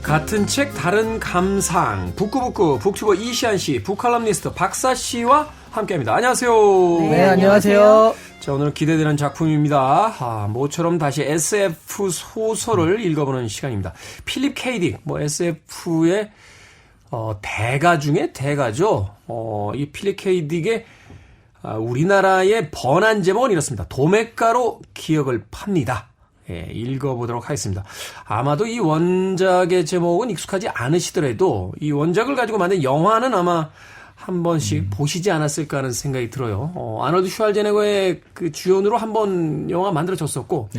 같은 책 다른 감상 북구북구 북튜버 이시안씨 북칼럼니스트 박사씨와 함께합니다. 안녕하세요. 네, 안녕하세요. 자, 오늘 기대되는 작품입니다. 모처럼 다시 SF 소설을 읽어보는 시간입니다. 필립 K.딕, SF의 대가 중에 대가죠. 이 필립 K.딕의 우리나라의 번안 제목은 이렇습니다. 도매가로 기억을 팝니다. 예, 읽어보도록 하겠습니다. 아마도 이 원작의 제목은 익숙하지 않으시더라도 이 원작을 가지고 만든 영화는 아마 한 번씩 보시지 않았을까 하는 생각이 들어요. 아놀드 슈왈제네거의 그 주연으로 한 번 영화 만들어졌었고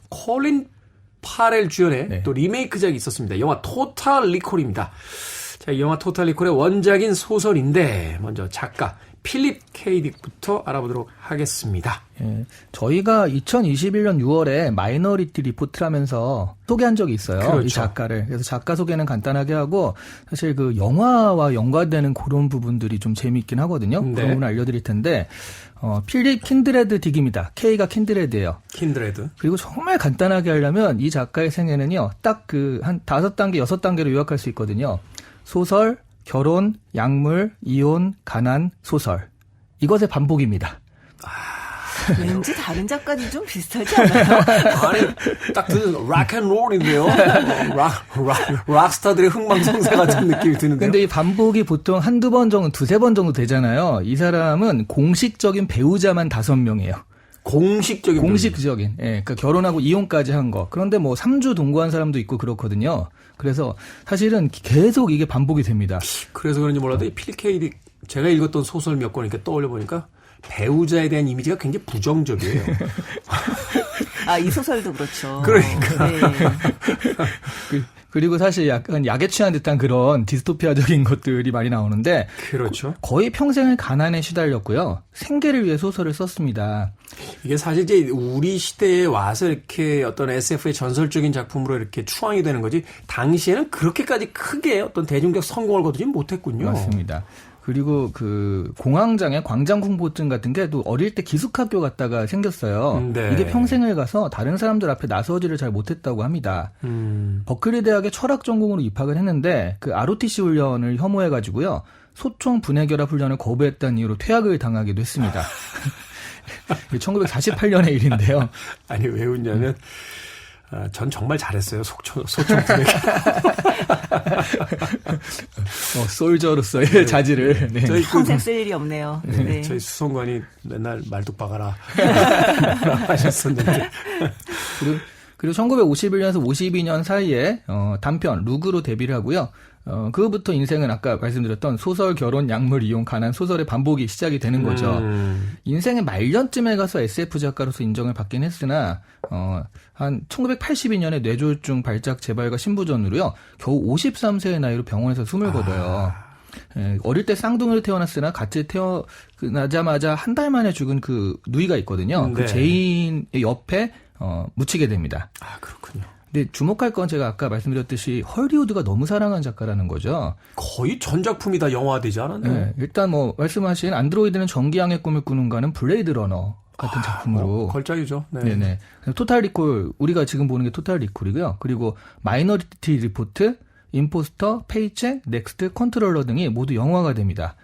콜린 파렐 주연의 또 리메이크작이 있었습니다. 영화 토탈 리콜입니다. 자, 이 영화 토탈 리콜의 원작인 소설인데 먼저 작가 필립 K.딕부터 알아보도록 하겠습니다. 예, 저희가 2021년 6월에 마이너리티 리포트라면서 소개한 적이 있어요. 그렇죠. 이 작가를. 그래서 작가 소개는 간단하게 하고 사실 그 영화와 연관되는 그런 부분들이 좀 재미있긴 하거든요. 네. 그런 부분 알려드릴 텐데 필립 킨드레드 딕입니다. K가 킨드레드예요. 킨드레드. 그리고 정말 간단하게 하려면 이 작가의 생애는요. 딱 그 한 5단계, 6단계로 요약할 수 있거든요. 소설, 결혼, 약물, 이혼, 가난, 소설. 이것의 반복입니다. 왠지 다른 작가들이 좀 비슷하지 않아요? 아니, 딱 듣는 락앤롤인데요. 락스타들의 흥망성쇠 같은 느낌이 드는데요. 근데 이 반복이 보통 한두 번 정도, 두세 번 정도 되잖아요. 이 사람은 공식적인 배우자만 5명이에요. 공식적인. 예. 그러니까 결혼하고 이혼까지 한 거. 그런데 3주 동거한 사람도 있고 그렇거든요. 그래서 사실은 계속 이게 반복이 됩니다. 그래서 그런지 몰라도 이 필립 K.딕 제가 읽었던 소설 몇 권 이렇게 떠올려 보니까 배우자에 대한 이미지가 굉장히 부정적이에요. 이 소설도 그렇죠. 그러니까. 네. 그리고 사실 약간 약에 취한 듯한 그런 디스토피아적인 것들이 많이 나오는데 그렇죠. 거의 평생을 가난에 시달렸고요. 생계를 위해 소설을 썼습니다. 이게 사실 이제 우리 시대에 와서 이렇게 어떤 SF의 전설적인 작품으로 이렇게 추앙이 되는 거지 당시에는 그렇게까지 크게 어떤 대중적 성공을 거두지 못했군요. 맞습니다. 그리고 그 공황장애, 광장공포증 같은 게 또 어릴 때 기숙학교 갔다가 생겼어요. 네. 이게 평생을 가서 다른 사람들 앞에 나서지를 잘 못했다고 합니다. 버클리 대학에 철학 전공으로 입학을 했는데 그 ROTC 훈련을 혐오해가지고요. 소총 분해결합 훈련을 거부했다는 이유로 퇴학을 당하기도 했습니다. 1948년의 일인데요. 아니 왜 웃냐면 전 정말 잘했어요. 소총 분해. 솔저로서의 자질을. 네. 저희 평생 쓸 일이 없네요. 네. 저희 수송관이 맨날 말뚝 박아라 하셨었는데. 그리고 1951년에서 52년 사이에 단편 룩으로 데뷔를 하고요. 그부터 인생은 아까 말씀드렸던 소설, 결혼, 약물, 이혼, 가난 소설의 반복이 시작이 되는 거죠. 인생의 말년쯤에 가서 SF 작가로서 인정을 받긴 했으나 한 1982년에 뇌졸중 발작 재발과 신부전으로요. 겨우 53세의 나이로 병원에서 숨을 거둬요. 어릴 때 쌍둥이로 태어났으나 같이 태어나자마자 한 달 만에 죽은 그 누이가 있거든요. 네. 그 제인의 옆에 묻히게 됩니다. 그렇군요. 근데 주목할 건 제가 아까 말씀드렸듯이 헐리우드가 너무 사랑한 작가라는 거죠. 거의 전 작품이 다 영화되지 않았나요? 네, 일단 말씀하신 안드로이드는 전기양의 꿈을 꾸는가는 블레이드 러너 같은 작품으로. 걸작이죠. 네. 네네. 토탈 리콜, 우리가 지금 보는 게 토탈 리콜이고요. 그리고 마이너리티 리포트, 임포스터, 페이첵, 넥스트, 컨트롤러 등이 모두 영화가 됩니다.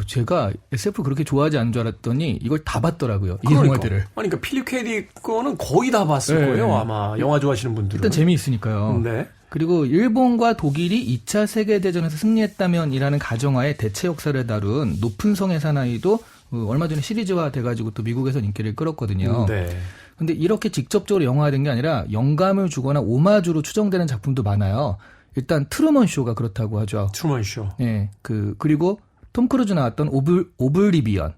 제가 SF 그렇게 좋아하지 않은 줄 알았더니 이걸 다 봤더라고요. 이 영화들을. 그러니까 필립 K.딕 거는 거의 다 봤을 네. 거예요. 아마 영화 좋아하시는 분들은. 일단 재미있으니까요. 네. 그리고 일본과 독일이 2차 세계대전에서 승리했다면이라는 가정하에 대체 역사를 다룬 높은 성의 사나이도 얼마 전에 시리즈화 돼가지고 또 미국에서 인기를 끌었거든요. 네. 근데 이렇게 직접적으로 영화화된 게 아니라 영감을 주거나 오마주로 추정되는 작품도 많아요. 일단 트루먼 쇼가 그렇다고 하죠. 트루먼 쇼. 네, 그리고 톰 크루즈 나왔던 오블리비언.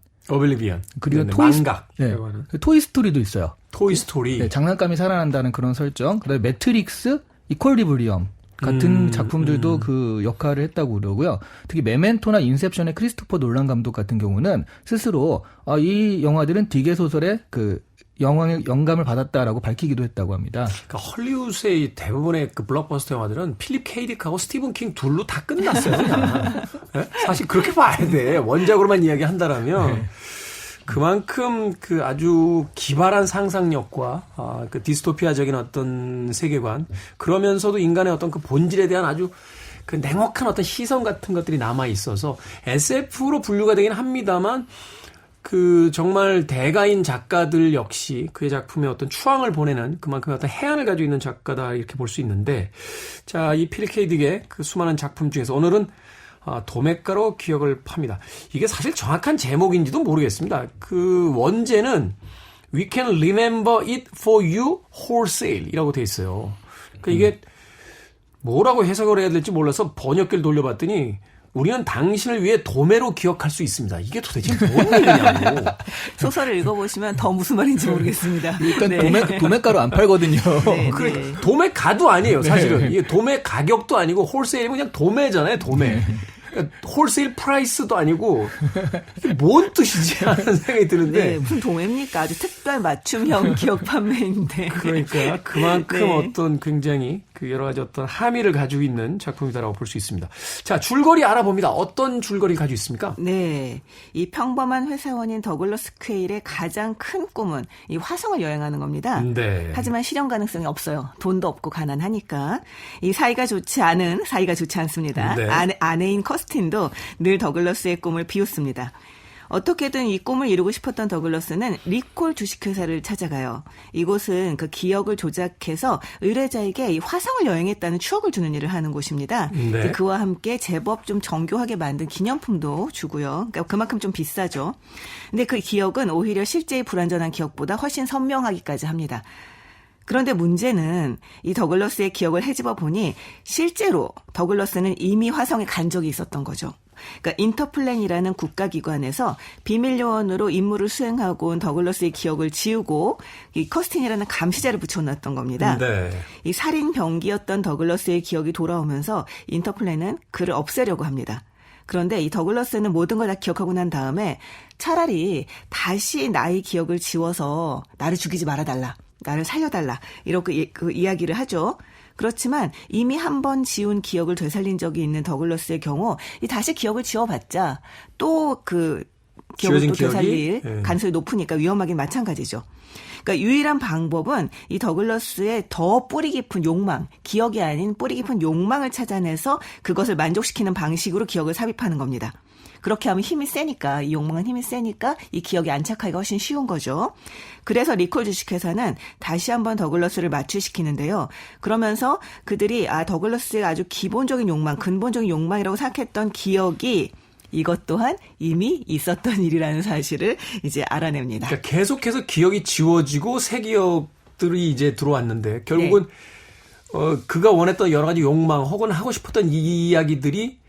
그리고 네, 토이 망각. 네, 토이 스토리도 있어요. 토이 스토리. 네, 장난감이 살아난다는 그런 설정. 그다음에 매트릭스, 이퀄리브리엄 같은 작품들도 그 역할을 했다고 그러고요. 특히 메멘토나 인셉션의 크리스토퍼 놀란 감독 같은 경우는 스스로 이 영화들은 딕의 소설의 그 영감을 받았다라고 밝히기도 했다고 합니다. 그러니까 헐리우드의 대부분의 그 블록버스터 영화들은 필립 케이딕하고 스티븐 킹 둘로 다 끝났어요. 그냥. 네? 사실 그렇게 봐야 돼. 원작으로만 이야기한다라면 그만큼 그 아주 기발한 상상력과 그 디스토피아적인 어떤 세계관, 그러면서도 인간의 어떤 그 본질에 대한 아주 그 냉혹한 어떤 시선 같은 것들이 남아 있어서 SF로 분류가 되긴 합니다만, 그 정말 대가인 작가들 역시 그의 작품에 어떤 추앙을 보내는 그만큼 어떤 해안을 가지고 있는 작가다, 이렇게 볼 수 있는데, 자, 이 필립 케이딕의 그 수많은 작품 중에서 오늘은 도매가로 기억을 팝니다. 이게 사실 정확한 제목인지도 모르겠습니다. 그 원제는 We can remember it for you wholesale이라고 돼 있어요. 그러니까 이게 뭐라고 해석을 해야 될지 몰라서 번역기를 돌려봤더니 우리는 당신을 위해 도매로 기억할 수 있습니다. 이게 도대체 뭔 얘기냐고. 소설을 읽어보시면 더 무슨 말인지 모르겠습니다. 일단 네. 도매가로 안 팔거든요. 네, 그래, 네. 도매가도 아니에요, 사실은. 이게 도매 가격도 아니고 홀세일이면 그냥 도매잖아요, 도매. 그러니까 홀세일 프라이스도 아니고 이게 뭔 뜻이지 하는 생각이 드는데. 네, 무슨 도매입니까? 아주 특별 맞춤형 기억 판매인데. 그러니까 그만큼 네. 어떤 굉장히 그 여러 가지 어떤 함의를 가지고 있는 작품이다라고 볼 수 있습니다. 자, 줄거리 알아봅니다. 어떤 줄거리를 가지고 있습니까? 네, 이 평범한 회사원인 더글러스 퀘일의 가장 큰 꿈은 이 화성을 여행하는 겁니다. 네. 하지만 실현 가능성이 없어요. 돈도 없고 가난하니까. 이 사이가 좋지 않습니다. 네. 아내인 커스틴도 늘 더글러스의 꿈을 비웃습니다. 어떻게든 이 꿈을 이루고 싶었던 더글러스는 리콜 주식회사를 찾아가요. 이곳은 그 기억을 조작해서 의뢰자에게 이 화성을 여행했다는 추억을 주는 일을 하는 곳입니다. 네. 그와 함께 제법 좀 정교하게 만든 기념품도 주고요. 그러니까 그만큼 좀 비싸죠. 근데 그 기억은 오히려 실제의 불완전한 기억보다 훨씬 선명하기까지 합니다. 그런데 문제는 이 더글러스의 기억을 헤집어 보니 실제로 더글러스는 이미 화성에 간 적이 있었던 거죠. 그러니까 인터플랜이라는 국가기관에서 비밀 요원으로 임무를 수행하고 온 더글러스의 기억을 지우고 이 커스틴이라는 감시자를 붙여놨던 겁니다. 네. 이 살인 병기였던 더글러스의 기억이 돌아오면서 인터플랜은 그를 없애려고 합니다. 그런데 이 더글러스는 모든 걸 다 기억하고 난 다음에 차라리 다시 나의 기억을 지워서 나를 죽이지 말아달라, 나를 살려달라, 이렇게 그 이야기를 하죠. 그렇지만 이미 한 번 지운 기억을 되살린 적이 있는 더글러스의 경우 이 다시 기억을 지워봤자 또 그 기억을 또 되살릴 가능성이 높으니까 위험하긴 마찬가지죠. 그러니까 유일한 방법은 이 더글러스의 더 뿌리 깊은 욕망, 기억이 아닌 뿌리 깊은 욕망을 찾아내서 그것을 만족시키는 방식으로 기억을 삽입하는 겁니다. 그렇게 하면 힘이 세니까, 이 욕망은 힘이 세니까 이 기억에 안착하기가 훨씬 쉬운 거죠. 그래서 리콜 주식회사는 다시 한번 더글러스를 마취시키는데요. 그러면서 그들이 더글러스의 아주 기본적인 욕망, 근본적인 욕망이라고 생각했던 기억이 이것 또한 이미 있었던 일이라는 사실을 이제 알아냅니다. 그러니까 계속해서 기억이 지워지고 새 기억들이 이제 들어왔는데 결국은 그가 원했던 여러 가지 욕망 혹은 하고 싶었던 이 이야기들이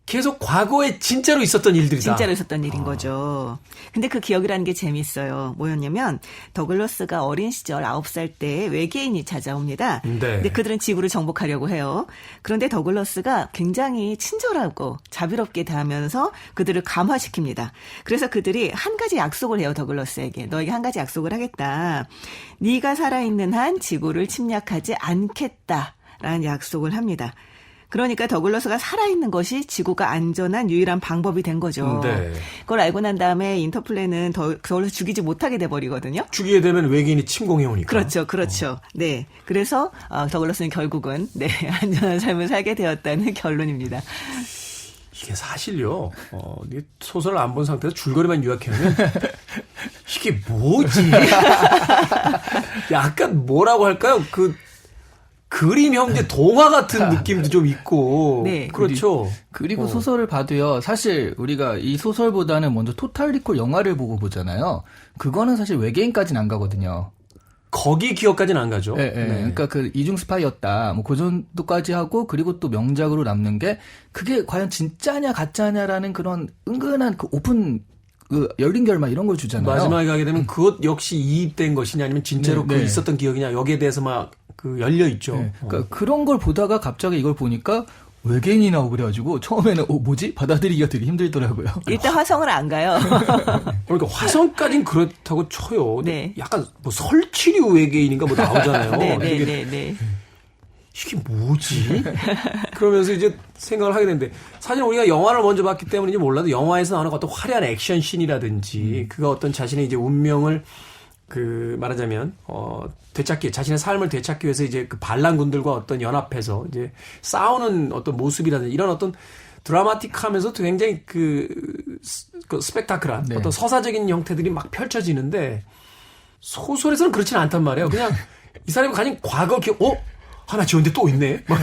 계속 과거에 진짜로 있었던 일들이다. 진짜로 있었던 일인 거죠. 근데 그 기억이라는 게 재미있어요. 뭐였냐면 더글러스가 어린 시절 9살 때 외계인이 찾아옵니다. 네. 근데 그들은 지구를 정복하려고 해요. 그런데 더글러스가 굉장히 친절하고 자비롭게 대하면서 그들을 감화시킵니다. 그래서 그들이 한 가지 약속을 해요. 더글러스에게. 너에게 한 가지 약속을 하겠다. 네가 살아있는 한 지구를 침략하지 않겠다라는 약속을 합니다. 그러니까 더글러스가 살아있는 것이 지구가 안전한 유일한 방법이 된 거죠. 네. 그걸 알고 난 다음에 인터플랜은 더글러스 죽이지 못하게 돼버리거든요. 죽이게 되면 외계인이 침공해오니까. 그렇죠. 네. 그래서 더글러스는 결국은 안전한 삶을 살게 되었다는 결론입니다. 이게 사실요. 소설을 안 본 상태에서 줄거리만 요약해놓으면 이게 뭐지? 약간 뭐라고 할까요? 그림 형제 동화 같은 느낌도 좀 있고. 네. 그렇죠. 그리고 소설을 봐도요. 사실 우리가 이 소설보다는 먼저 토탈 리콜 영화를 보고 보잖아요. 그거는 사실 외계인까지는 안 가거든요. 거기 기억까지는 안 가죠. 네. 그러니까 그 이중 스파이였다. 뭐 그 정도까지 하고 그리고 또 명작으로 남는 게 그게 과연 진짜냐 가짜냐라는 그런 은근한 그 오픈 열린 결말 이런 걸 주잖아요. 마지막에 가게 되면 그것 역시 이입된 것이냐 아니면 진짜로 그 있었던 기억이냐 여기에 대해서 막 열려 있죠. 네. 그러니까 그런 걸 보다가 갑자기 이걸 보니까 외계인이 나오고 그래가지고 처음에는 뭐지? 받아들이기가 되게 힘들더라고요. 일단 화성을 안 가요. 그러니까 화성까지는 그렇다고 쳐요. 근데 네. 약간 뭐 설치류 외계인인가 뭐 나오잖아요. 되게 네네네. 이게 뭐지? 그러면서 이제 생각을 하게 되는데 사실 우리가 영화를 먼저 봤기 때문인지 몰라도 영화에서 나오는 어떤 화려한 액션 씬이라든지 그가 어떤 자신의 이제 운명을 말하자면 되찾기 자신의 삶을 되찾기 위해서 이제 그 반란군들과 어떤 연합해서 이제 싸우는 어떤 모습이라든지 이런 어떤 드라마틱하면서도 굉장히 그 스펙타클한 네. 어떤 서사적인 형태들이 막 펼쳐지는데 소설에서는 그렇지는 않단 말이에요. 그냥 이 사람이 가진 과거 기억, 하나 지웠는데 또 있네. 막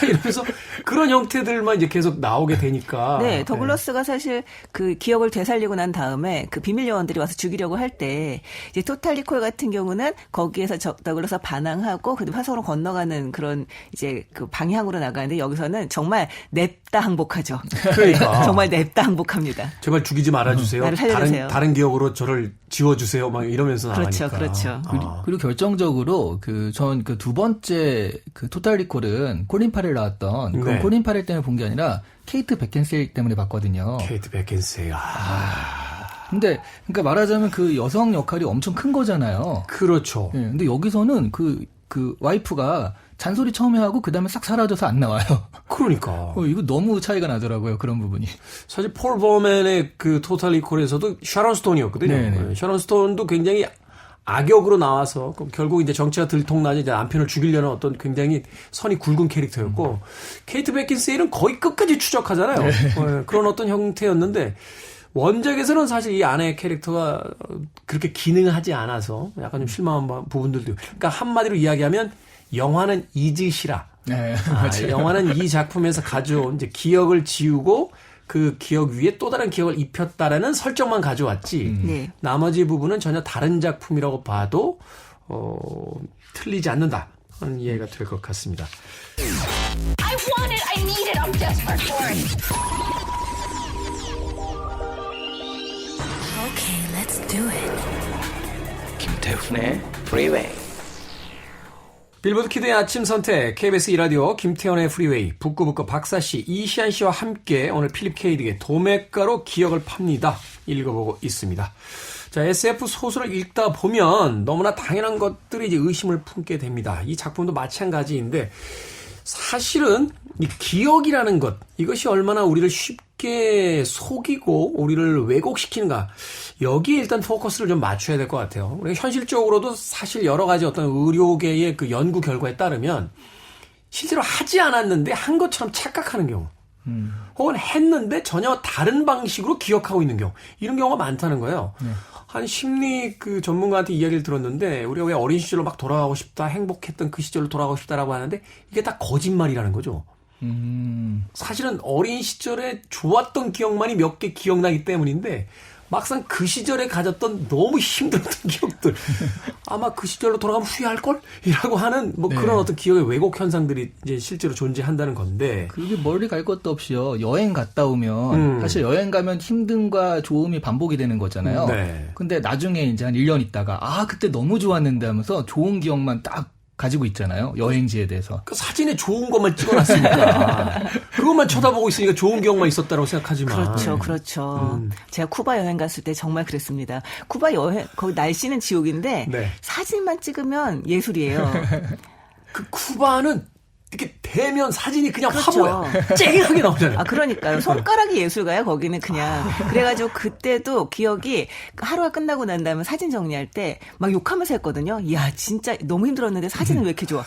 이러면서 그런 형태들만 이제 계속 나오게 되니까. 네, 더글러스가 사실 그 기억을 되살리고 난 다음에 그 비밀 요원들이 와서 죽이려고 할 때 이제 토탈 리콜 같은 경우는 거기에서 더글러스가 반항하고 그 화성으로 건너가는 그런 이제 그 방향으로 나가는데 여기서는 정말 냅다 항복하죠. 그러니까. 정말 냅다 항복합니다. 제발 죽이지 말아주세요. 나를 살려주세요. 다른 기억으로 저를 지워주세요. 막 이러면서 그렇죠, 나가니까. 그렇죠. 그리고 결정적으로 전 그 두 번째 그 토탈 리콜은 콜린 파렐 나왔던 그 네. 콜린 파렐 때문에 본 게 아니라 케이트 베켄세일 때문에 봤거든요. 케이트 베켄세이. 근데 그러니까 말하자면 그 여성 역할이 엄청 큰 거잖아요. 그렇죠. 예, 근데 여기서는 그 와이프가 잔소리 처음에 하고 그다음에 싹 사라져서 안 나와요. 그러니까. 이거 너무 차이가 나더라고요. 그런 부분이. 사실 폴 버맨의 그 토탈 리콜에서도 샤론 스톤이었거든요. 네네. 샤론 스톤도 굉장히 악역으로 나와서 결국 이제 정치가 들통나지 이제 남편을 죽이려는 어떤 굉장히 선이 굵은 캐릭터였고 케이트 베킨세일은 거의 끝까지 추적하잖아요. 그런 어떤 형태였는데 원작에서는 사실 이 아내의 캐릭터가 그렇게 기능하지 않아서 약간 좀 실망한 부분들도. 그러니까 한마디로 이야기하면 영화는 잊으시라. 네, 맞아요. 영화는 이 작품에서 가져온 이제 기억을 지우고 그 기억 위에 또 다른 기억을 입혔다라는 설정만 가져왔지. 네. 나머지 부분은 전혀 다른 작품이라고 봐도 틀리지 않는다 하는 이해가 될 것 같습니다. I want it. I need it. I'm desperate for it. Okay, let's do it. 김태훈의 프리웨이. 빌보드 키드의 아침 선택 KBS 2라디오 김태현의 프리웨이 북구북구 박사씨 이시안씨와 함께 오늘 필립 K딕의 도매가로 기억을 팝니다 읽어보고 있습니다. 자, SF 소설을 읽다 보면 너무나 당연한 것들이 이제 의심을 품게 됩니다. 이 작품도 마찬가지인데 사실은 이 기억이라는 것 이것이 얼마나 우리를 쉽게 속이고 우리를 왜곡시키는가 여기에 일단 포커스를 좀 맞춰야 될 것 같아요. 우리가 현실적으로도 사실 여러 가지 어떤 의료계의 그 연구 결과에 따르면 실제로 하지 않았는데 한 것처럼 착각하는 경우 혹은 했는데 전혀 다른 방식으로 기억하고 있는 경우 이런 경우가 많다는 거예요. 한 심리 그 전문가한테 이야기를 들었는데 우리가 왜 어린 시절로 막 돌아가고 싶다 행복했던 그 시절로 돌아가고 싶다라고 하는데 이게 다 거짓말이라는 거죠. 사실은 어린 시절에 좋았던 기억만이 몇 개 기억나기 때문인데 막상 그 시절에 가졌던 너무 힘들었던 기억들 아마 그 시절로 돌아가면 후회할걸? 이라고 하는 뭐 그런 어떤 기억의 왜곡 현상들이 이제 실제로 존재한다는 건데 그게 멀리 갈 것도 없이요. 여행 갔다 오면 사실 여행 가면 힘듦과 좋음이 반복이 되는 거잖아요. 네. 근데 나중에 이제 한 1년 있다가 그때 너무 좋았는데 하면서 좋은 기억만 딱 가지고 있잖아요. 여행지에 대해서. 그 사진에 좋은 것만 찍어놨으니까 그것만 쳐다보고 있으니까 좋은 기억만 있었다고 생각하지만 그렇죠, 그렇죠. 제가 쿠바 여행 갔을 때 정말 그랬습니다. 쿠바 여행, 거기 날씨는 지옥인데 네. 사진만 찍으면 예술이에요. 그 쿠바는 이렇게 대면 사진이 그냥 그렇죠. 화보야. 쨍하게 나오잖아요. 그러니까요. 손가락이 예술가요, 거기는 그냥. 그래가지고 그때도 기억이 하루가 끝나고 난 다음에 사진 정리할 때 막 욕하면서 했거든요. 이야, 진짜 너무 힘들었는데 사진은 왜 이렇게 좋아.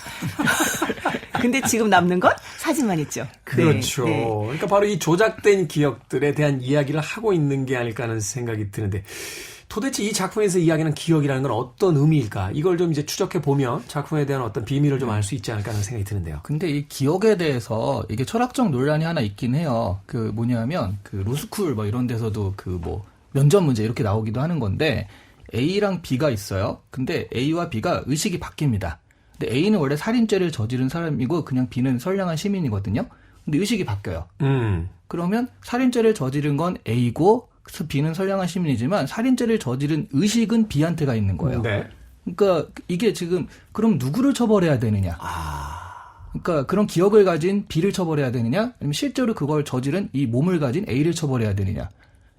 근데 지금 남는 건 사진만 있죠. 그렇죠. 네, 네. 그러니까 바로 이 조작된 기억들에 대한 이야기를 하고 있는 게 아닐까 하는 생각이 드는데 도대체 이 작품에서 이야기하는 기억이라는 건 어떤 의미일까? 이걸 좀 이제 추적해 보면 작품에 대한 어떤 비밀을 좀 알 수 있지 않을까 하는 생각이 드는데요. 근데 이 기억에 대해서 이게 철학적 논란이 하나 있긴 해요. 그 뭐냐면 그 로스쿨 뭐 이런 데서도 그 뭐 면접 문제 이렇게 나오기도 하는 건데 A랑 B가 있어요. 근데 A와 B가 의식이 바뀝니다. 근데 A는 원래 살인죄를 저지른 사람이고 그냥 B는 선량한 시민이거든요. 근데 의식이 바뀌어요. 그러면 살인죄를 저지른 건 A고 B는 선량한 시민이지만 살인죄를 저지른 의식은 B한테가 있는 거예요. 네. 그러니까 이게 지금 그럼 누구를 처벌해야 되느냐? 그러니까 그런 기억을 가진 B를 처벌해야 되느냐, 아니면 실제로 그걸 저지른 이 몸을 가진 A를 처벌해야 되느냐.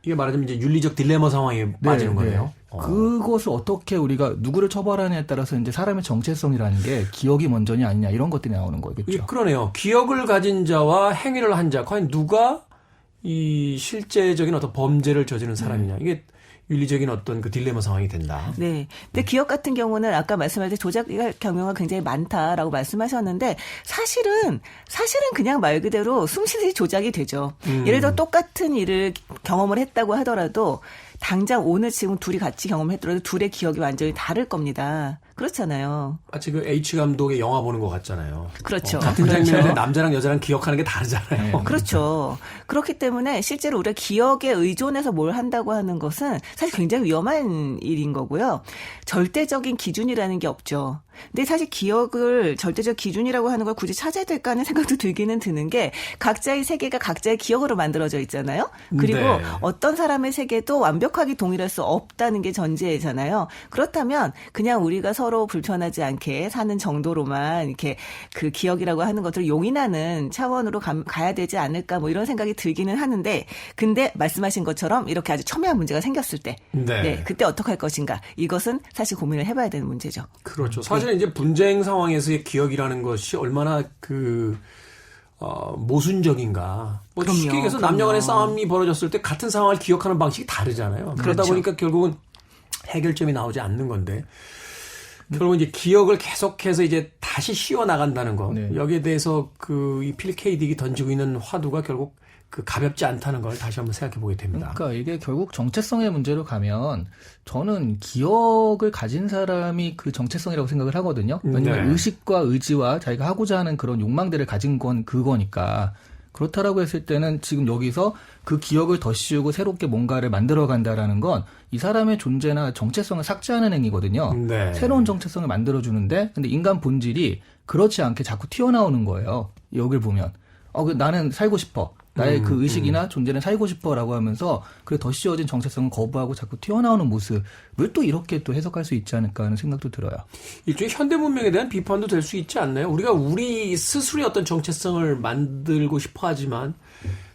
이게 말하자면 이제 윤리적 딜레마 상황에 빠지는 거예요. 그것을 어떻게 우리가 누구를 처벌하느냐에 따라서 이제 사람의 정체성이라는 게 기억이 먼저냐 아니냐 이런 것들이 나오는 거겠죠. 그러네요. 기억을 가진 자와 행위를 한 자, 과연 누가 이 실제적인 어떤 범죄를 저지른 사람이냐. 이게 윤리적인 어떤 그 딜레마 상황이 된다. 네. 근데 기억 같은 경우는 아까 말씀하신 조작할 경우가 굉장히 많다라고 말씀하셨는데 사실은 그냥 말 그대로 숨쉬듯이 조작이 되죠. 예를 들어 똑같은 일을 경험을 했다고 하더라도 당장 오늘 지금 둘이 같이 경험했더라도 둘의 기억이 완전히 다를 겁니다. 그렇잖아요. 마치 그 H 감독의 영화 보는 것 같잖아요. 그렇죠. 같은 그렇죠. 장면인데 남자랑 여자랑 기억하는 게 다르잖아요. 그렇죠. 그렇기 때문에 실제로 우리가 기억에 의존해서 뭘 한다고 하는 것은 사실 굉장히 위험한 일인 거고요. 절대적인 기준이라는 게 없죠. 근데 사실 기억을 절대적 기준이라고 하는 걸 굳이 찾아야 될까 하는 생각도 들기는 드는 게 각자의 세계가 각자의 기억으로 만들어져 있잖아요. 그리고 네. 어떤 사람의 세계도 완벽하게 동일할 수 없다는 게 전제잖아요. 그렇다면 그냥 우리가 서로 불편하지 않게 사는 정도로만 이렇게 그 기억이라고 하는 것들을 용인하는 차원으로 가야 되지 않을까 뭐 이런 생각이 들기는 하는데 근데 말씀하신 것처럼 이렇게 아주 첨예한 문제가 생겼을 때 네. 그때 어떻게 할 것인가 이것은 사실 고민을 해봐야 되는 문제죠. 그렇죠. 사실은 이제 분쟁 상황에서의 기억이라는 것이 얼마나 모순적인가. 뭐 그럼요, 쉽게 얘기해서 그럼요. 남녀 간의 싸움이 벌어졌을 때 같은 상황을 기억하는 방식이 다르잖아요. 그러다 그렇죠. 보니까 결국은 해결점이 나오지 않는 건데. 결국은 이제 기억을 계속해서 이제 다시 씌워 나간다는 거. 네. 여기에 대해서 이 필립 K. 딕이 던지고 있는 화두가 결국 가볍지 않다는 걸 다시 한번 생각해 보게 됩니다. 그러니까 이게 결국 정체성의 문제로 가면 저는 기억을 가진 사람이 그 정체성이라고 생각을 하거든요. 왜냐하면 네. 의식과 의지와 자기가 하고자 하는 그런 욕망들을 가진 건 그거니까. 그렇다라고 했을 때는 지금 여기서 그 기억을 덧씌우고 새롭게 뭔가를 만들어간다라는 건 이 사람의 존재나 정체성을 삭제하는 행위거든요. 네. 새로운 정체성을 만들어주는데 근데 인간 본질이 그렇지 않게 자꾸 튀어나오는 거예요. 여기를 보면. 나는 살고 싶어. 나의 그 의식이나 존재는 살고 싶어라고 하면서 그래 더 씌워진 정체성은 거부하고 자꾸 튀어나오는 모습을 또 이렇게 또 해석할 수 있지 않을까 하는 생각도 들어요. 일종의 현대 문명에 대한 비판도 될 수 있지 않나요? 우리가 우리 스스로의 어떤 정체성을 만들고 싶어 하지만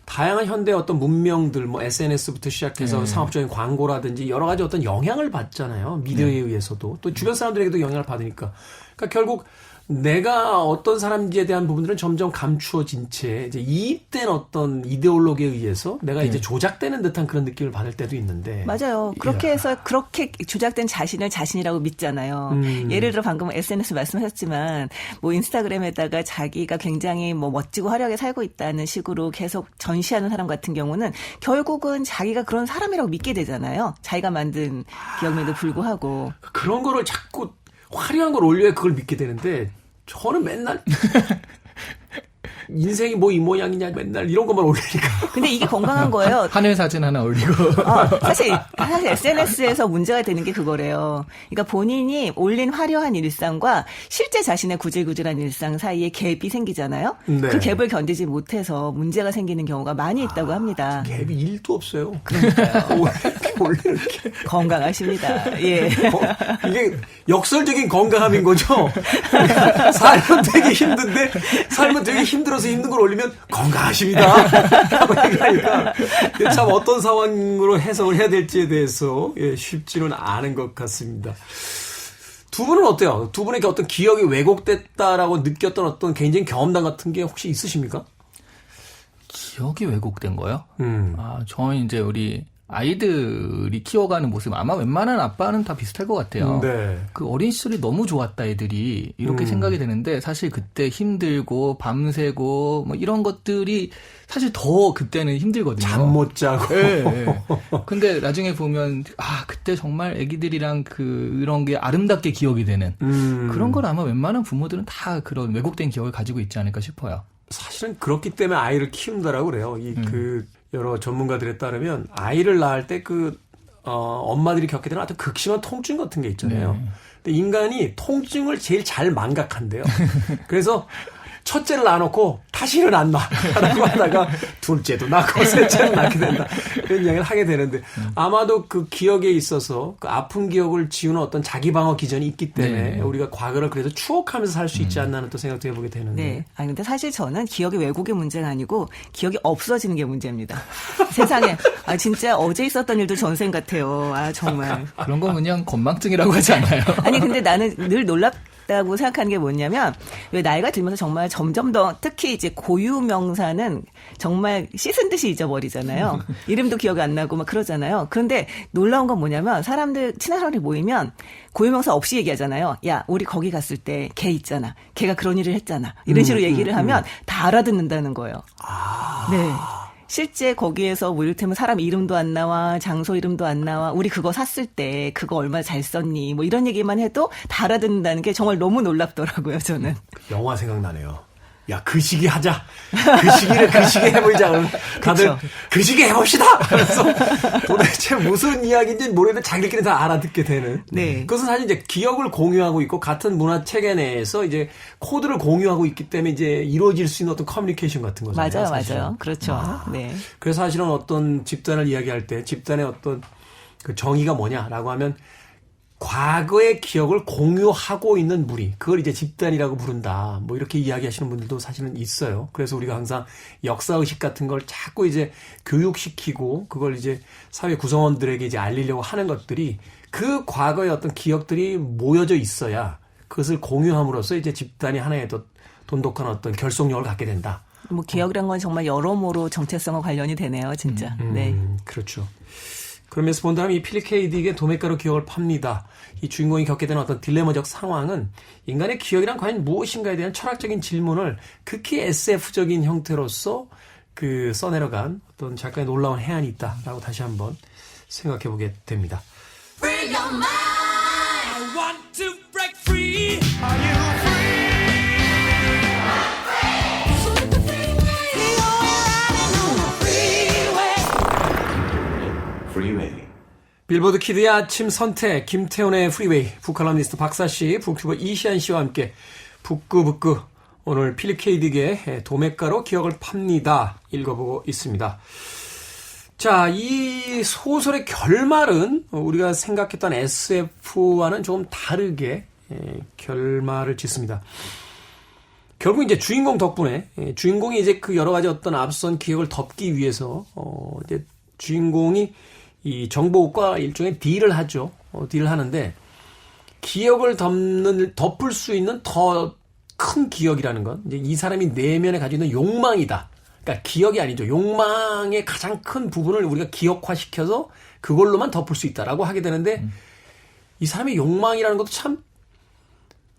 다양한 현대 어떤 문명들, 뭐 SNS부터 시작해서 상업적인 광고라든지 여러 가지 어떤 영향을 받잖아요. 미디어에 의해서도. 또 주변 사람들에게도 영향을 받으니까. 그러니까 결국 내가 어떤 사람인지에 대한 부분들은 점점 감추어진 채 이제 이입된 어떤 이데올로기에 의해서 내가 이제 조작되는 듯한 그런 느낌을 받을 때도 있는데. 맞아요. 그렇게 해서 그렇게 조작된 자신을 자신이라고 믿잖아요. 예를 들어 방금 SNS 말씀하셨지만 뭐 인스타그램에다가 자기가 굉장히 뭐 멋지고 화려하게 살고 있다는 식으로 계속 전시하는 사람 같은 경우는 결국은 자기가 그런 사람이라고 믿게 되잖아요. 자기가 만든 기억에도 불구하고. 그런 거를 자꾸 화려한 걸 올려야 그걸 믿게 되는데 저는 맨날 인생이 뭐 이 모양이냐 맨날 이런 것만 올리니까. 근데 이게 건강한 거예요. 하늘 사진 하나 올리고. 사실 SNS에서 문제가 되는 게 그거래요. 그러니까 본인이 올린 화려한 일상과 실제 자신의 구질구질한 일상 사이에 갭이 생기잖아요. 네. 그 갭을 견디지 못해서 문제가 생기는 경우가 많이 있다고 합니다. 갭이 1도 없어요. 그러니까요. 올리는 게. 건강하십니다. 예. 이게 역설적인 건강함인 거죠. 삶은 되게 힘든데 삶은 되게 힘들어서 힘든 걸 올리면 건강하십니다. 라고 얘기하니까 참 어떤 상황으로 해석을 해야 될지에 대해서 쉽지는 않은 것 같습니다. 두 분은 어때요? 두 분에게 어떤 기억이 왜곡됐다라고 느꼈던 어떤 개인적인 경험담 같은 게 혹시 있으십니까? 기억이 왜곡된 거요? 저는 이제 우리 아이들이 키워가는 모습 아마 웬만한 아빠는 다 비슷할 것 같아요. 네. 그 어린 시절이 너무 좋았다 애들이 이렇게 생각이 되는데 사실 그때 힘들고 밤새고 뭐 이런 것들이 사실 더 그때는 힘들거든요. 잠 못 자고. 네. 근데 나중에 보면 그때 정말 애기들이랑 그런 게 아름답게 기억이 되는 그런 걸 아마 웬만한 부모들은 다 그런 왜곡된 기억을 가지고 있지 않을까 싶어요. 사실은 그렇기 때문에 아이를 키운다라고 그래요. 여러 전문가들에 따르면 아이를 낳을 때 엄마들이 겪게 되는 아주 극심한 통증 같은 게 있잖아요. 근데 인간이 통증을 제일 잘 망각한대요. 그래서 첫째를 낳아놓고 다시는 안 낳아 라고 하다가 둘째도 낳고 셋째도 낳게 된다. 그런 이야기를 하게 되는데 아마도 그 기억에 있어서 그 아픈 기억을 지우는 어떤 자기 방어 기전이 있기 때문에 네. 우리가 과거를 그래도 추억하면서 살 수 있지 않나 하는 또 생각도 해보게 되는데. 네. 아니, 근데 사실 저는 기억이 왜곡의 문제가 아니고 기억이 없어지는 게 문제입니다. 세상에, 진짜 어제 있었던 일도 전생 같아요. 정말. 그런 건 그냥 건망증이라고 하지 않나요? 아니, 근데 나는 늘 놀랍다고 생각하는 게 뭐냐면, 왜 나이가 들면서 정말 점점 더, 특히 이제 고유명사는 정말 씻은 듯이 잊어버리잖아요. 이름도 기억이 안 나고 막 그러잖아요. 그런데 놀라운 건 뭐냐면, 친한 사람들이 모이면 고유명사 없이 얘기하잖아요. 야, 우리 거기 갔을 때 걔 있잖아. 걔가 그런 일을 했잖아. 이런 식으로 얘기를 하면 다 알아듣는다는 거예요. 네. 실제 거기에서 뭐 이를테면 사람 이름도 안 나와, 장소 이름도 안 나와, 우리 그거 샀을 때 그거 얼마나 잘 썼니, 뭐 이런 얘기만 해도 다 알아듣는다는 게 정말 너무 놀랍더라고요, 저는. 영화 생각나네요. 야, 그 시기 하자. 그 시기 해보자. 다들 그쵸. 그 시기 해봅시다. 그래서 도대체 무슨 이야기인지 모르겠는데 자기들끼리 다 알아듣게 되는. 네. 그것은 사실 이제 기억을 공유하고 있고 같은 문화 체계 내에서 이제 코드를 공유하고 있기 때문에 이제 이루어질 수 있는 어떤 커뮤니케이션 같은 거잖아요. 맞아요, 사실은. 맞아요. 그렇죠. 네. 그래서 사실은 어떤 집단을 이야기할 때 집단의 어떤 그 정의가 뭐냐라고 하면 과거의 기억을 공유하고 있는 무리, 그걸 이제 집단이라고 부른다. 뭐 이렇게 이야기하시는 분들도 사실은 있어요. 그래서 우리가 항상 역사의식 같은 걸 자꾸 이제 교육시키고 그걸 이제 사회 구성원들에게 이제 알리려고 하는 것들이 그 과거의 어떤 기억들이 모여져 있어야 그것을 공유함으로써 이제 집단이 하나의 더 돈독한 어떤 결속력을 갖게 된다. 뭐 기억이란 건 정말 여러모로 정체성과 관련이 되네요, 진짜. 네. 그렇죠. 그러면서 본다면 이 필립 K. 딕의 도매가루 기억을 팝니다. 이 주인공이 겪게 되는 어떤 딜레마적 상황은 인간의 기억이란 과연 무엇인가에 대한 철학적인 질문을 극히 SF적인 형태로서 그 써내려간 어떤 작가의 놀라운 해안이 있다라고 다시 한번 생각해 보게 됩니다. Free your mind. I want to break free. Are you Freeway. 빌보드 키드의 아침 선택, 김태훈의 프리웨이, 북칼럼니스트 박사씨, 북튜버 이시안씨와 함께 북구북구 오늘 필립 K. 딕의 도매가루 기억을 팝니다. 읽어보고 있습니다. 자, 이 소설의 결말은 우리가 생각했던 SF와는 조금 다르게 결말을 짓습니다. 결국 이제 주인공 덕분에 주인공이 이제 그 여러 가지 어떤 앞선 기억을 덮기 위해서 이제 주인공이 이 정보과 일종의 딜을 하죠. 딜을 하는데 기억을 덮을 수 있는 더 큰 기억이라는 건 이제 이 사람이 내면에 가지고 있는 욕망이다. 그러니까 기억이 아니죠. 욕망의 가장 큰 부분을 우리가 기억화시켜서 그걸로만 덮을 수 있다라고 하게 되는데 이 사람의 욕망이라는 것도 참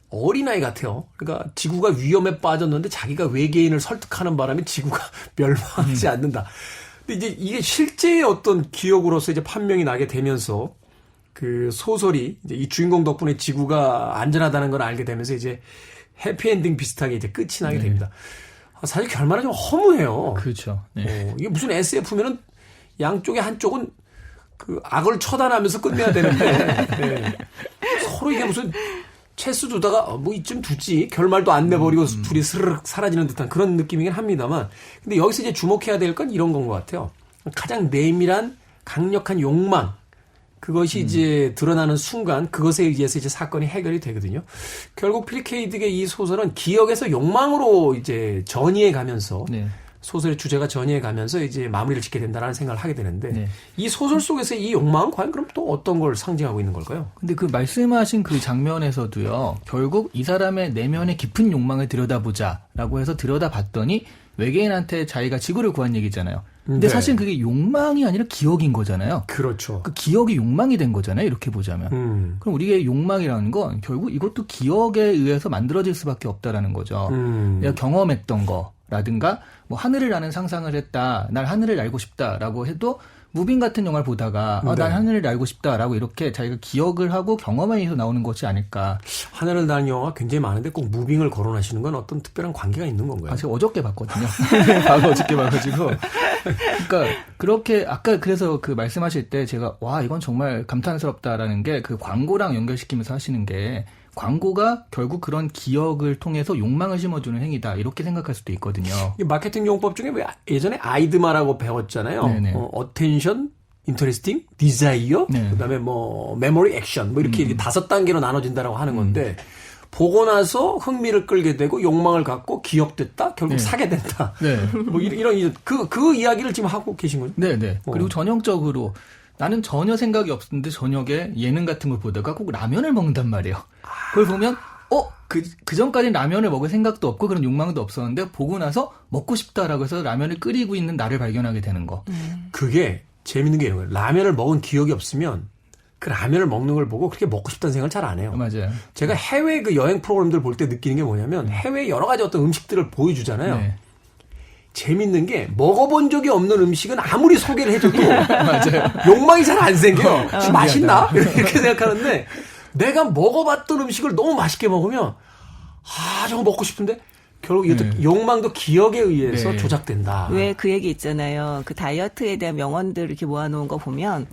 어린아이 같아요. 그러니까 지구가 위험에 빠졌는데 자기가 외계인을 설득하는 바람에 지구가 멸망하지 않는다. 근데 이제 이게 실제의 어떤 기억으로서 이제 판명이 나게 되면서 그 소설이 이제 이 주인공 덕분에 지구가 안전하다는 걸 알게 되면서 이제 해피엔딩 비슷하게 이제 끝이 나게 됩니다. 사실 결말은 좀 허무해요. 그렇죠. 네. 이게 무슨 SF면은 양쪽의 한쪽은 그 악을 처단하면서 끝내야 되는데 네. 서로 이게 무슨 체스 두다가 뭐 이쯤 두지 결말도 안 내버리고 둘이 스르륵 사라지는 듯한 그런 느낌이긴 합니다만 근데 여기서 이제 주목해야 될 건 이런 건 것 같아요. 가장 내밀한 강력한 욕망 그것이 이제 드러나는 순간 그것에 의해서 이제 사건이 해결이 되거든요. 결국 필립 K. 딕의 이 소설은 기억에서 욕망으로 이제 전이해 가면서 네. 소설의 주제가 전이해 가면서 이제 마무리를 짓게 된다라는 생각을 하게 되는데 네. 이 소설 속에서 이 욕망은 과연 그럼 또 어떤 걸 상징하고 있는 걸까요? 근데 그 말씀하신 그 장면에서도요, 결국 이 사람의 내면의 깊은 욕망을 들여다보자라고 해서 들여다봤더니 외계인한테 자기가 지구를 구한 얘기잖아요. 근데 네. 사실 그게 욕망이 아니라 기억인 거잖아요. 그렇죠. 그 기억이 욕망이 된 거잖아요. 이렇게 보자면. 그럼 우리의 욕망이라는 건 결국 이것도 기억에 의해서 만들어질 수밖에 없다라는 거죠. 내가 경험했던 거라든가 뭐 하늘을 나는 상상을 했다. 날 하늘을 날고 싶다라고 해도 무빙 같은 영화를 보다가 네. 난 하늘을 날고 싶다라고 이렇게 자기가 기억을 하고 경험에 의해서 나오는 것이 아닐까. 하늘을 나는 영화가 굉장히 많은데 꼭 무빙을 거론하시는 건 어떤 특별한 관계가 있는 건가요? 제가 어저께 봤거든요. 바로 어저께 봐가지고. 그러니까 그렇게 아까 그래서 그 말씀하실 때 제가 와 이건 정말 감탄스럽다라는 게 그 광고랑 연결시키면서 하시는 게 광고가 결국 그런 기억을 통해서 욕망을 심어주는 행위다 이렇게 생각할 수도 있거든요. 이 마케팅 용법 중에 왜 예전에 아이드마라고 배웠잖아요. 네네. attention, interesting, desire, 네. 그다음에 뭐 memory, action 뭐 이렇게 5단계로 나눠진다라고 하는 건데 보고 나서 흥미를 끌게 되고 욕망을 갖고 기억됐다, 결국 사게 된다. 네. 뭐 이런 그 이야기를 지금 하고 계신 거죠. 네네. 그리고 전형적으로 나는 전혀 생각이 없었는데 저녁에 예능 같은 걸 보다가 꼭 라면을 먹는단 말이에요. 그걸 보면 그 전까지는 라면을 먹을 생각도 없고 그런 욕망도 없었는데 보고 나서 먹고 싶다라고 해서 라면을 끓이고 있는 나를 발견하게 되는 거. 그게 재밌는 게 이런 거예요. 라면을 먹은 기억이 없으면 그 라면을 먹는 걸 보고 그렇게 먹고 싶다는 생각을 잘 안 해요. 맞아요. 제가 해외 그 여행 프로그램들 볼 때 느끼는 게 뭐냐면 해외 여러 가지 어떤 음식들을 보여주잖아요. 네. 재밌는 게 먹어본 적이 없는 음식은 아무리 소개를 해줘도 맞아요. 욕망이 잘 안 생겨요. 맛있나? 이렇게 생각하는데 내가 먹어봤던 음식을 너무 맛있게 먹으면 저거 먹고 싶은데 결국 이것도 욕망도 기억에 의해서 네. 조작된다. 왜 그 얘기 있잖아요. 그 다이어트에 대한 명언들 이렇게 모아놓은 거 보면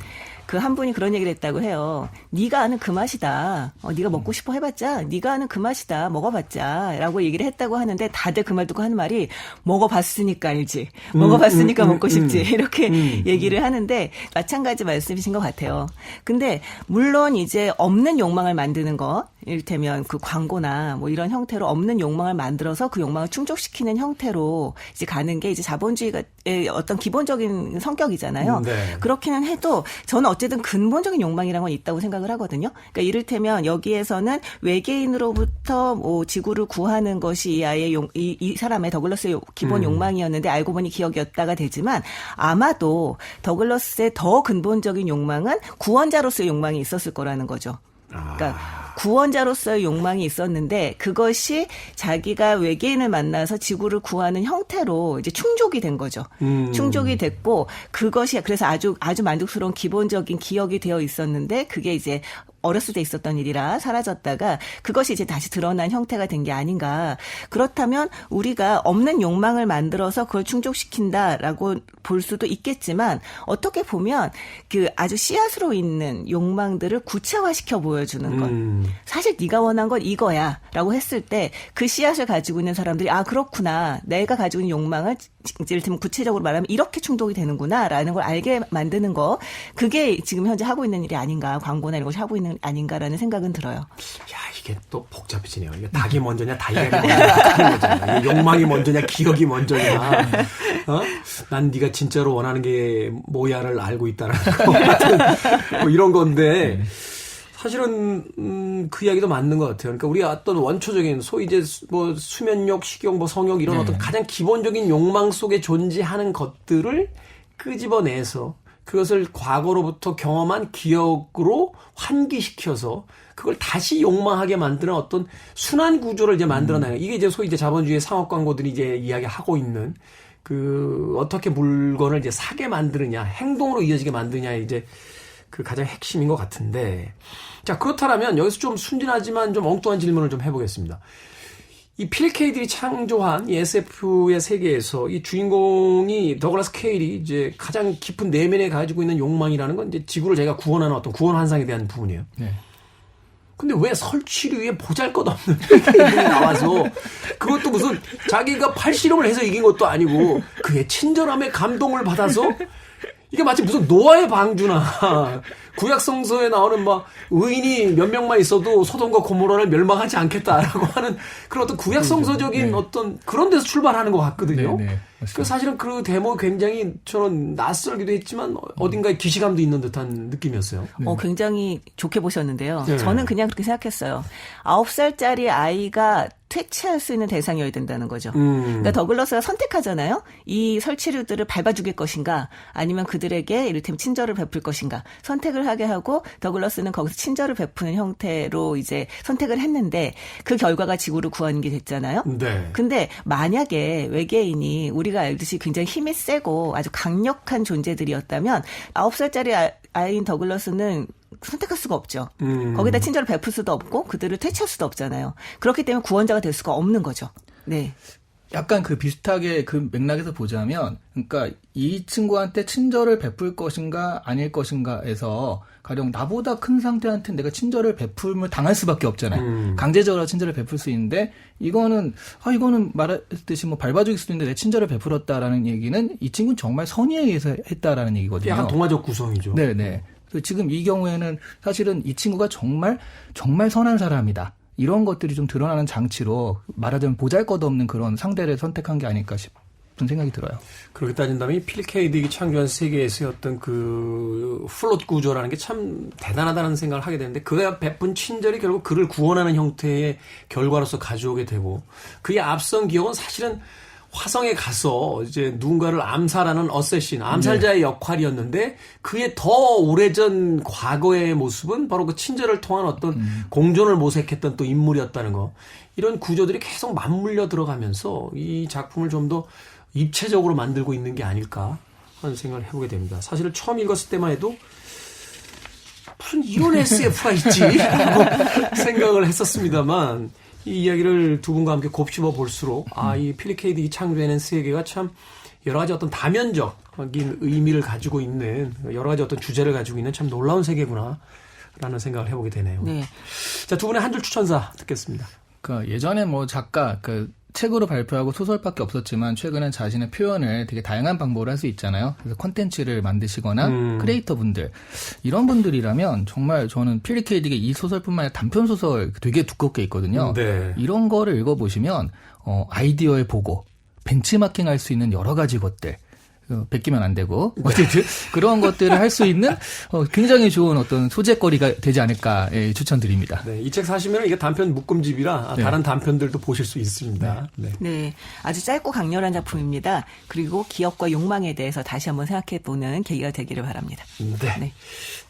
그 한 분이 그런 얘기를 했다고 해요. 네가 아는 그 맛이다. 네가 먹고 싶어 해봤자 네가 아는 그 맛이다. 먹어봤자 라고 얘기를 했다고 하는데 다들 그 말 듣고 하는 말이 먹어봤으니까 알지. 먹어봤으니까 먹고 싶지. 이렇게 얘기를 하는데 마찬가지 말씀이신 것 같아요. 근데 물론 이제 없는 욕망을 만드는 거 이를테면 그 광고나 뭐 이런 형태로 없는 욕망을 만들어서 그 욕망을 충족시키는 형태로 이제 가는 게 이제 자본주의의 어떤 기본적인 성격이잖아요. 네. 그렇기는 해도 저는 어쨌든 근본적인 욕망이라는 건 있다고 생각을 하거든요. 그러니까 이를테면 여기에서는 외계인으로부터 뭐 지구를 구하는 것이 이 아이의 이 사람의 더글러스의 기본 욕망이었는데 알고 보니 기억이었다가 되지만 아마도 더글러스의 더 근본적인 욕망은 구원자로서의 욕망이 있었을 거라는 거죠. 그러니까 구원자로서의 욕망이 있었는데 그것이 자기가 외계인을 만나서 지구를 구하는 형태로 이제 충족이 된 거죠. 충족이 됐고 그것이 그래서 아주 만족스러운 기본적인 기억이 되어 있었는데 그게 이제 어렸을 때 있었던 일이라 사라졌다가 그것이 이제 다시 드러난 형태가 된 게 아닌가. 그렇다면 우리가 없는 욕망을 만들어서 그걸 충족시킨다라고 볼 수도 있겠지만 어떻게 보면 그 아주 씨앗으로 있는 욕망들을 구체화시켜 보여주는 것. 사실 네가 원한 건 이거야라고 했을 때 그 씨앗을 가지고 있는 사람들이 그렇구나. 내가 가지고 있는 욕망을 이를테면 구체적으로 말하면 이렇게 충족이 되는구나라는 걸 알게 만드는 거. 그게 지금 현재 하고 있는 일이 아닌가. 광고나 이런 것이 하고 있는 아닌가라는 생각은 들어요. 야, 이게 또 복잡해지네요. 이게 닭이 먼저냐, 달걀이 먼저냐, 이게 욕망이 먼저냐, 기억이 먼저냐. 난 네가 진짜로 원하는 게 뭐야를 알고 있다라는 거 같은 뭐 이런 건데 사실은 그 이야기도 맞는 것 같아요. 그러니까 우리가 어떤 원초적인 소위 이제 뭐 수면욕, 식욕, 뭐 성욕 이런 어떤 가장 기본적인 욕망 속에 존재하는 것들을 끄집어내서 그것을 과거로부터 경험한 기억으로 환기시켜서 그걸 다시 욕망하게 만드는 어떤 순환 구조를 이제 만들어내요. 이게 이제 소위 이제 자본주의 상업 광고들이 이제 이야기하고 있는 그 어떻게 물건을 이제 사게 만드느냐, 행동으로 이어지게 만드느냐 이제 그 가장 핵심인 것 같은데. 자, 그렇다면 여기서 좀 순진하지만 좀 엉뚱한 질문을 좀 해보겠습니다. 이 필 케이들이 창조한 이 SF의 세계에서 이 주인공이 더글라스 케일이 이제 가장 깊은 내면에 가지고 있는 욕망이라는 건 이제 지구를 자기가 구원하는 어떤 구원 환상에 대한 부분이에요. 네. 근데 왜 설치류에 보잘것없는 케이들이 나와서 그것도 무슨 자기가 팔씨름을 해서 이긴 것도 아니고 그의 친절함에 감동을 받아서 이게 마치 무슨 노아의 방주나 구약 성서에 나오는 막 의인이 몇 명만 있어도 소돔과 고모라를 멸망하지 않겠다라고 하는 그런 어떤 구약 성서적인 어떤 그런 데서 출발하는 것 같거든요. 그 사실은 그 대목이 굉장히 저는 낯설기도 했지만 어딘가에 기시감도 있는 듯한 느낌이었어요. 굉장히 좋게 보셨는데요. 네. 저는 그냥 그렇게 생각했어요. 9살짜리 아이가 퇴치할 수 있는 대상이어야 된다는 거죠. 그러니까 더글러스가 선택하잖아요. 이 설치류들을 밟아 죽일 것인가 아니면 그들에게 이를테면 친절을 베풀 것인가 선택을 하게 하고 더글러스는 거기서 친절을 베푸는 형태로 이제 선택을 했는데 그 결과가 지구를 구하는 게 됐잖아요. 네. 근데 만약에 외계인이 우리가 알듯이 굉장히 힘이 세고 아주 강력한 존재들이었다면 9살짜리 아이인 더글러스는 선택할 수가 없죠. 거기다 친절을 베풀 수도 없고 그들을 퇴치할 수도 없잖아요. 그렇기 때문에 구원자가 될 수가 없는 거죠. 네. 약간 그 비슷하게 그 맥락에서 보자면, 그러니까 이 친구한테 친절을 베풀 것인가 아닐 것인가에서 가령 나보다 큰 상대한테 내가 친절을 베풀면 당할 수밖에 없잖아요. 강제적으로 친절을 베풀 수 있는데 이거는 말했듯이 뭐 밟아주기 수도 있는데 내 친절을 베풀었다라는 얘기는 이 친구는 정말 선의에 의해서 했다라는 얘기거든요. 약간 동화적 구성이죠. 네네. 그래서 지금 이 경우에는 사실은 이 친구가 정말 선한 사람이다. 이런 것들이 좀 드러나는 장치로 말하자면 보잘것없는 그런 상대를 선택한 게 아닐까 싶은 생각이 들어요. 그렇게 따진다면 이 필립 K. 딕이 창조한 세계에서의 어떤 그 플롯 구조라는 게 참 대단하다는 생각을 하게 되는데 그가 베푼 친절이 결국 그를 구원하는 형태의 결과로서 가져오게 되고 그의 앞선 기억은 사실은 화성에 가서 이제 누군가를 암살하는 어쌔신, 암살자의 역할이었는데 그의 더 오래전 과거의 모습은 바로 그 친절을 통한 어떤 공존을 모색했던 또 인물이었다는 거. 이런 구조들이 계속 맞물려 들어가면서 이 작품을 좀 더 입체적으로 만들고 있는 게 아닐까 하는 생각을 해보게 됩니다. 사실은 처음 읽었을 때만 해도 무슨 이런 SF가 있지라고 생각을 했었습니다만 이 이야기를 두 분과 함께 곱씹어 볼수록 이 필립 K. 딕이 창조해낸 세계가 참 여러 가지 어떤 다면적인 의미를 가지고 있는 여러 가지 어떤 주제를 가지고 있는 참 놀라운 세계구나 라는 생각을 해보게 되네요. 네. 자, 두 분의 한 줄 추천사 듣겠습니다. 그러니까 예전에 뭐 작가 책으로 발표하고 소설밖에 없었지만 최근엔 자신의 표현을 되게 다양한 방법으로 할 수 있잖아요. 그래서 콘텐츠를 만드시거나 크리에이터 분들 이런 분들이라면 정말 저는 필립 K. 딕의 이 소설뿐만 아니라 단편 소설 되게 두껍게 있거든요. 네. 이런 거를 읽어보시면 아이디어의 보고 벤치마킹할 수 있는 여러 가지 것들 베끼면 안 되고 어쨌든 그런 것들을 할 수 있는 굉장히 좋은 어떤 소재거리가 되지 않을까 추천드립니다. 네, 이 책 사시면 이게 단편 묶음집이라 네. 다른 단편들도 보실 수 있습니다. 네. 네, 아주 짧고 강렬한 작품입니다. 그리고 기억과 욕망에 대해서 다시 한번 생각해보는 계기가 되기를 바랍니다. 네. 네.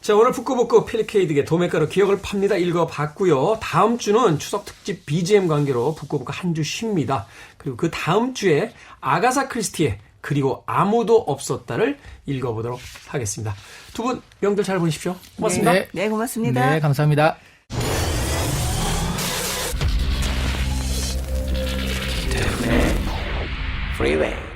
자, 오늘 북구북구 필립 K. 딕의 도매가루 기억을 팝니다 읽어봤고요. 다음 주는 추석 특집 BGM 관계로 북구북구 한 주 쉽니다. 그리고 그 다음 주에 아가사 크리스티의 그리고 아무도 없었다를 읽어보도록 하겠습니다. 두 분 명절 잘 보내십시오. 고맙습니다. 네. 네, 고맙습니다. 네, 감사합니다. Freeway.